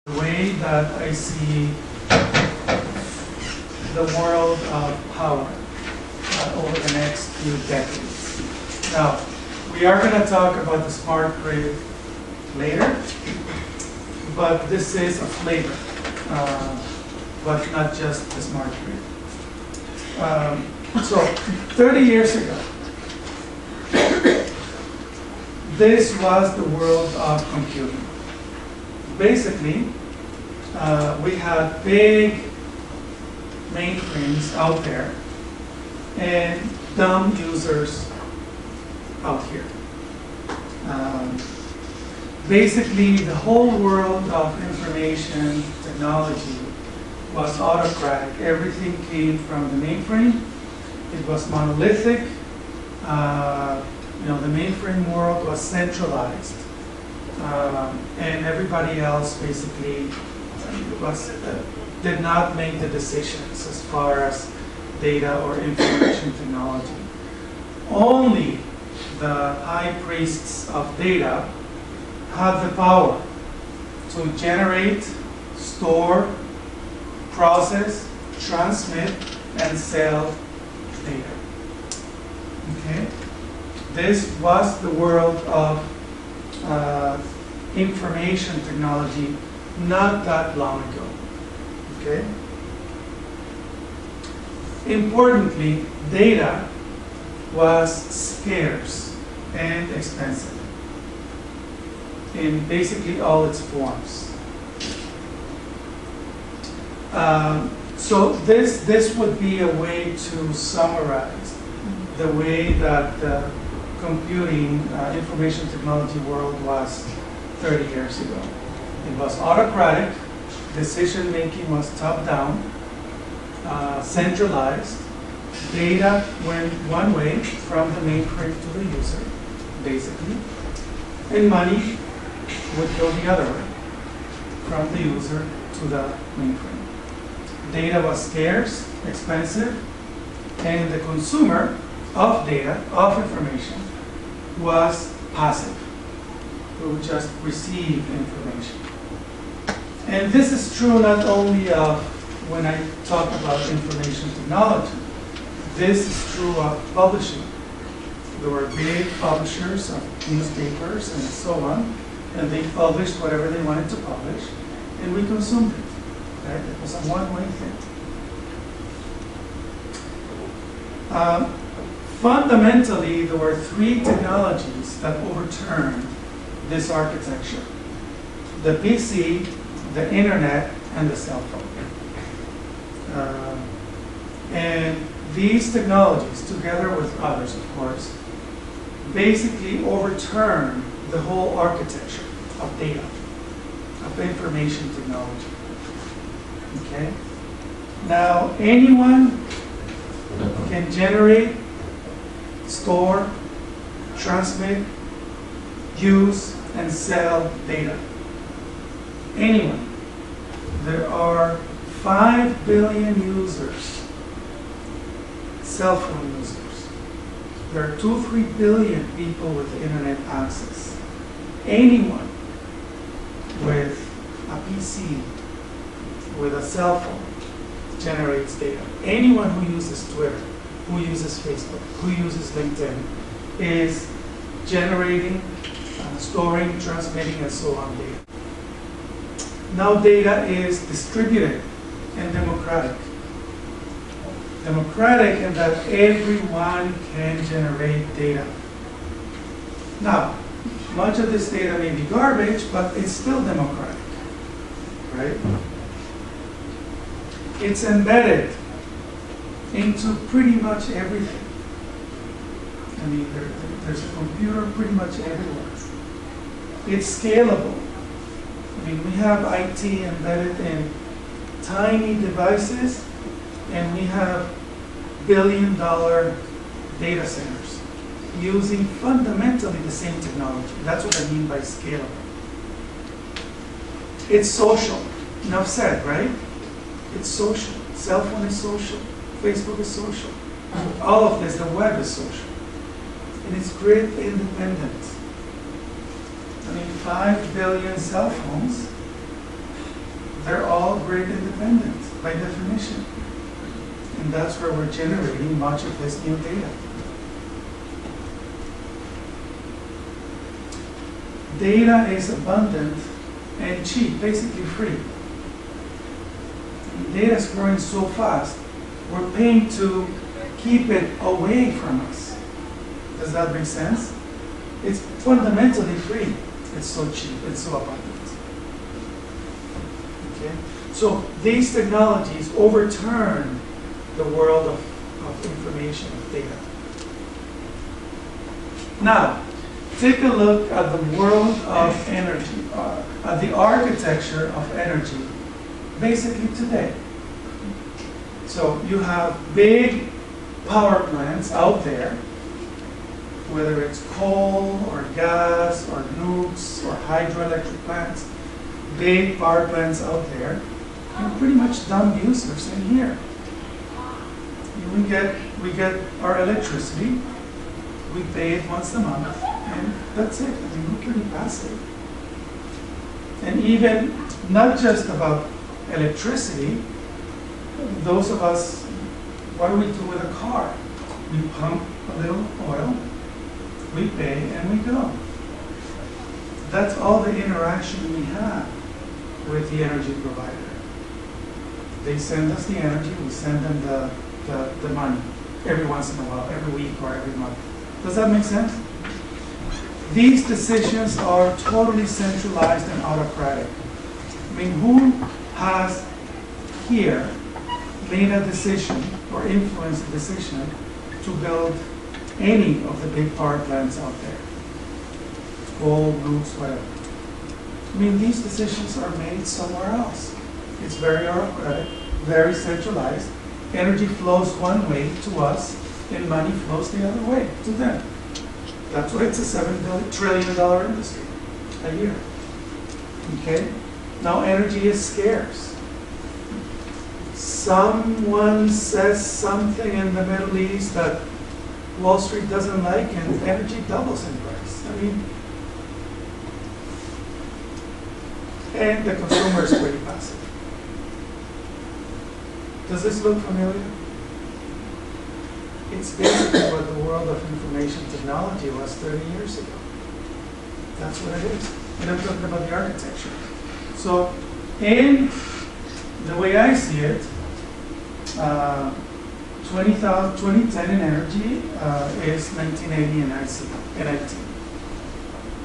The way that I see the world of power over the next few decades. Now, we are going to talk about the smart grid later, but this is a flavor, but not just the smart grid. So, 30 years ago, this was the world of computing. Basically, we had big mainframes out there and dumb users out here. Basically, the whole world of information technology was autocratic. Everything came from the mainframe. It was monolithic. The mainframe world was centralized. And everybody else basically did not make the decisions as far as data or information technology. Only the high priests of data had the power to generate, store, process, transmit, and sell data. Okay? This was the world of information technology not that long ago. Okay? Importantly, data was scarce and expensive in basically all its forms. So this would be a way to summarize the way that the computing information technology world was 30 years ago. It was autocratic, decision making was top-down, centralized, data went one way from the mainframe to the user, basically, and money would go the other way, from the user to the mainframe. Data was scarce, expensive, and the consumer of data, of information, was passive, who would just receive information. And this is true not only of when I talk about information technology. This is true of publishing. There were big publishers of newspapers and so on, and they published whatever they wanted to publish, and we consumed it. Right? It was a one-way thing. Fundamentally, there were three technologies that overturned this architecture: the PC, the internet, and the cell phone. And these technologies, together with others, of course, basically overturn the whole architecture of data, of information technology. Okay? Now, anyone can generate, store, transmit, use, and sell data. Anyone. There are 5 billion users, cell phone users. There are 2-3 billion people with internet access. Anyone with a PC, with a cell phone, generates data. Anyone who uses Twitter, who uses Facebook, who uses LinkedIn, is generating, storing, transmitting, and so on data. Now data is distributed and democratic. Democratic in that everyone can generate data. Now, much of this data may be garbage, but it's still democratic, right? It's embedded into pretty much everything. I mean, there's a computer pretty much everywhere. It's scalable. I mean, we have IT embedded in tiny devices, and we have billion-dollar data centers using fundamentally the same technology. That's what I mean by scalable. It's social. Enough said, right? It's social. Cell phone is social. Facebook is social. All of this, the web is social. And it's grid independent. I mean, 5 billion cell phones they're all grid independent by definition. And that's where we're generating much of this new data. Data is abundant and cheap, basically free. Data is growing so fast, we're paying to keep it away from us. Does that make sense? It's fundamentally free. It's so cheap, it's so abundant. Okay? So these technologies overturn the world of information, of data. Now, take a look at the world of energy, at the architecture of energy, basically today. So you have big power plants out there, whether it's coal or gas or nukes or hydroelectric plants, big power plants out there, and pretty much dumb users in here. We get our electricity, we pay it once a month, and that's it. I mean, we're pretty passive. And even not just about electricity, those of us, what do we do with a car? We pump a little oil, we pay, and we go. That's all the interaction we have with the energy provider. They send us the energy, we send them the money every once in a while, every week or every month. Does that make sense? These decisions are totally centralized and autocratic. I mean, who has here made a decision or influenced a decision to build any of the big power plants out there? Coal, nukes, whatever. I mean, these decisions are made somewhere else. It's very autocratic, very centralized. Energy flows one way to us, and money flows the other way to them. That's why it's a $7 trillion industry a year. Okay? Now, energy is scarce. Someone says something in the Middle East that Wall Street doesn't like, and energy doubles in price. I mean, and the consumer is pretty passive. Does this look familiar? It's basically what the world of information technology was 30 years ago. That's what it is. And I'm talking about the architecture. So, in the way I see it, 2010 in energy is 1980 in IT.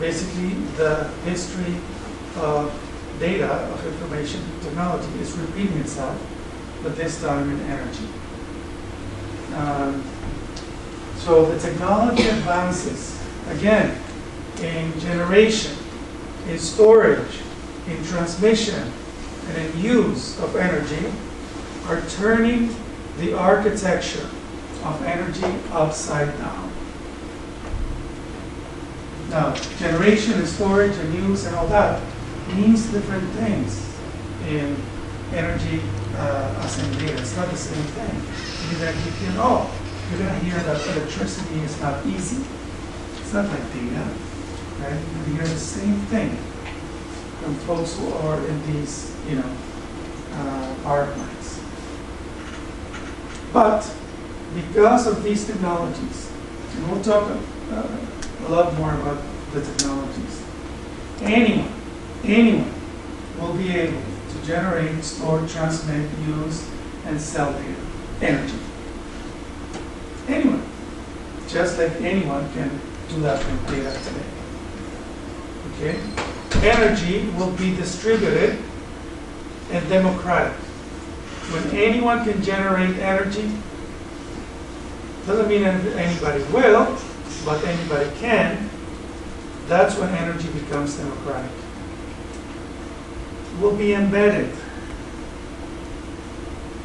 Basically, the history of data, of information technology is repeating itself, but this time in energy. So the technology advances, again, in generation, in storage, in transmission, and in use of energy, are turning the architecture of energy upside down. Now, generation and storage and use and all that means different things in energy as in data. It's not the same thing. You're going to hear that electricity is not easy. It's not like data, right? You're going to hear the same thing from folks who are in these, power plants. But because of these technologies, and we'll talk a lot more about the technologies, anyone will be able to generate, store, transmit, use, and sell data, energy. Anyone. Just like anyone can do that with data today. Okay? Energy will be distributed and democratic. When anyone can generate energy, doesn't mean anybody will, but anybody can, that's when energy becomes democratic. Will be embedded,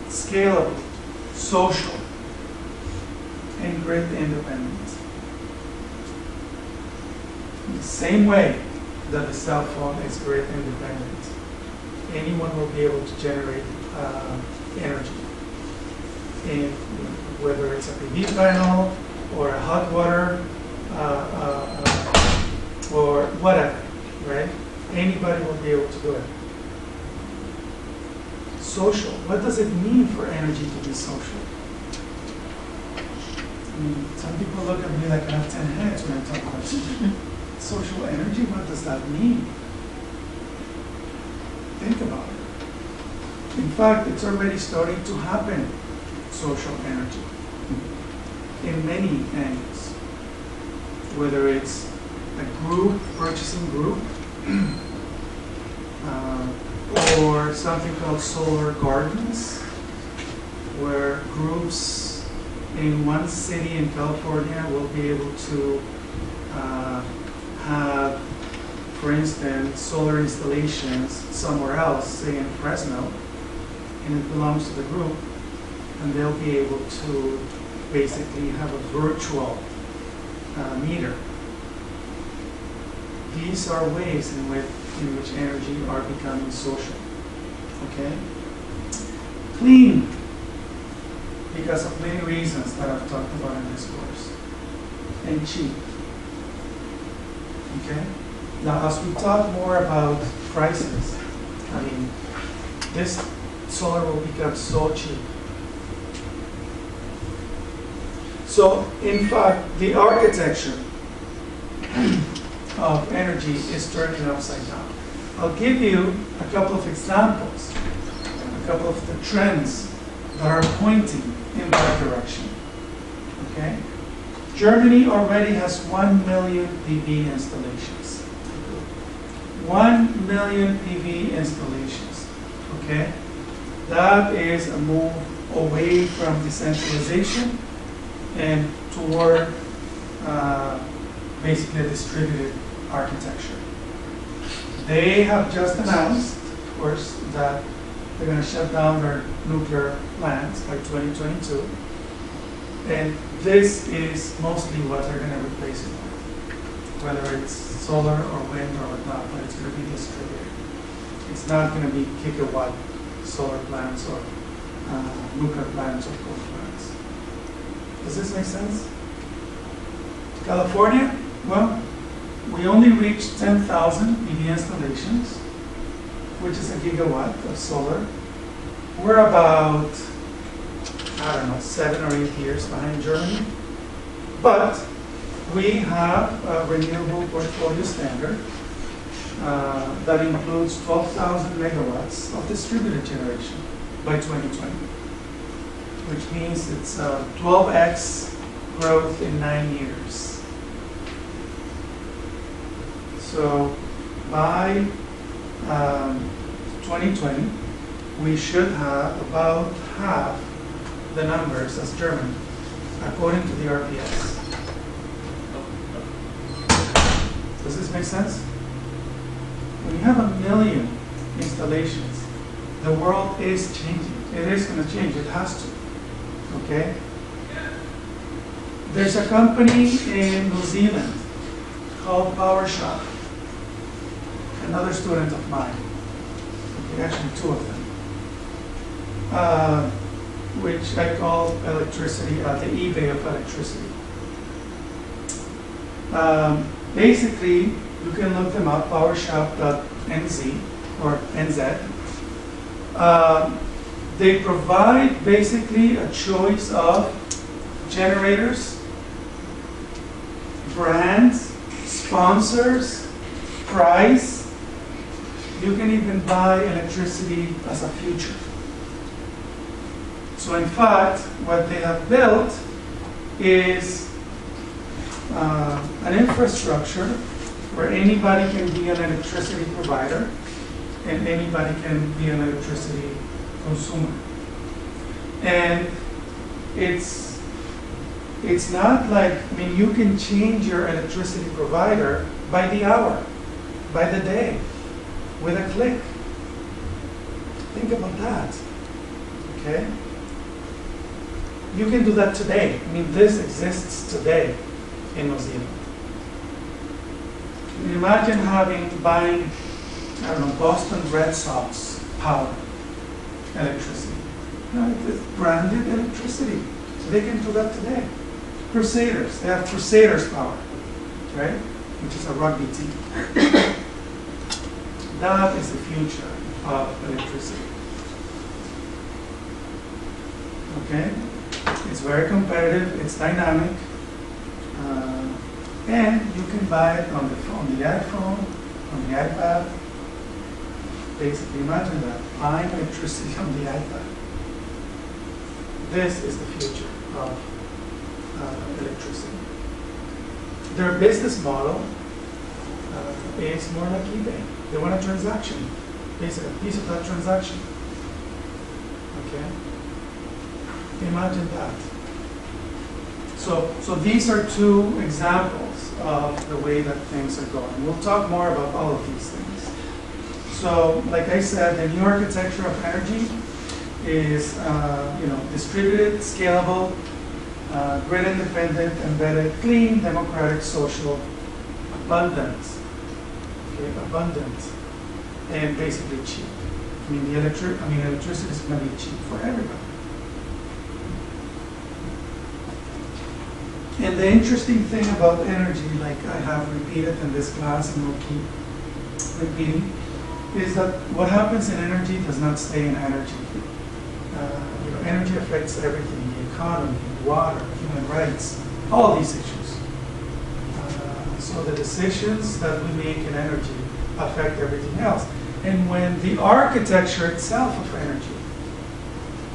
scalable, social, and grid independent. In the same way that the cell phone is grid independent, anyone will be able to generate energy. And whether it's a PV panel or a hot water or whatever, right? Anybody will be able to do it. social. What does it mean for energy to be social? I mean, some people look at me like I have 10 heads when I talk about social energy. What does that mean? Think about it. In fact, it's already starting to happen, social energy, in many angles. Whether it's a group, purchasing group, or something called solar gardens, where groups in one city in California will be able to have, for instance, solar installations somewhere else, say in Fresno, and it belongs to the group, and they'll be able to basically have a virtual meter. These are ways in which energy are becoming social. Okay? Clean, because of many reasons that I've talked about in this course. And cheap. Okay? Now, as we talk more about prices, I mean, this solar will become so cheap. So, in fact, the architecture of energy is turning upside down. I'll give you a couple of examples, a couple of the trends that are pointing in that direction. Okay? Germany already has 1 million PV installations. 1 million PV installations. Okay? That is a move away from decentralization and toward basically a distributed architecture. They have just announced, of course, that they're going to shut down their nuclear plants by 2022. And this is mostly what they're going to replace it with, whether it's solar or wind or whatnot, but it's going to be distributed. It's not going to be gigawatt solar plants or nuclear plants or coal plants. Does this make sense? California, well, we only reached 10,000 PV installations, which is a gigawatt of solar. We're about, I don't know, 7 or 8 years behind Germany. But we have a renewable portfolio standard that includes 12,000 megawatts of distributed generation by 2020, which means it's 12x growth in 9 years. So by 2020, we should have about half the numbers as Germany, according to the RPS. Does this make sense? When you have 1 million installations, the world is changing. It is going to change. It has to. Okay? There's a company in New Zealand called PowerShop. Another student of mine, okay, actually 2 of them, which I call electricity, the eBay of electricity. Basically, you can look them up, powershop.nz or NZ. They provide basically a choice of generators, brands, sponsors, price. You can even buy electricity as a future. So in fact, what they have built is an infrastructure where anybody can be an electricity provider and anybody can be an electricity consumer. And it's not like, I mean, you can change your electricity provider by the hour, by the day, with a click. Think about that, okay? You can do that today. I mean, this exists today in New Zealand. I mean, imagine buying, I don't know, Boston Red Sox power, electricity. You know, it's branded electricity. So they can do that today. Crusaders, they have Crusaders power, right? Which is a rugby team. That is the future of electricity. Okay? It's very competitive, it's dynamic, and you can buy it on the iPhone, on the iPad. Basically, imagine that, buying electricity on the iPad. This is the future of electricity. Their business model is more like eBay. They want a transaction, basically a piece of that transaction. Okay? Imagine that. So these are two examples of the way that things are going. We'll talk more about all of these things. So, like I said, the new architecture of energy is distributed, scalable, grid independent, embedded, clean, democratic, social, abundant. Okay, abundant, and basically cheap. I mean, electricity is going to be cheap for everybody. And the interesting thing about energy, like I have repeated in this class and will keep repeating, is that what happens in energy does not stay in energy. Energy affects everything, the economy, water, human rights, all these issues. So the decisions that we make in energy affect everything else. And when the architecture itself of energy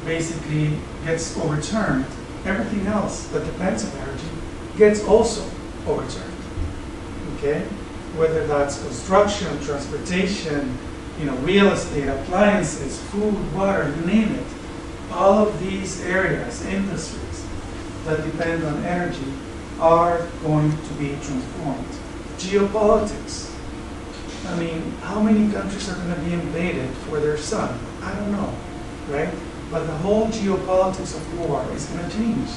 basically gets overturned, everything else that depends on energy gets also overturned. Okay? Whether that's construction, transportation, real estate, appliances, food, water, you name it. All of these areas, industries that depend on energy are going to be transformed. Geopolitics. I mean, how many countries are going to be invaded for their sun? I don't know, right? But the whole geopolitics of war is going to change.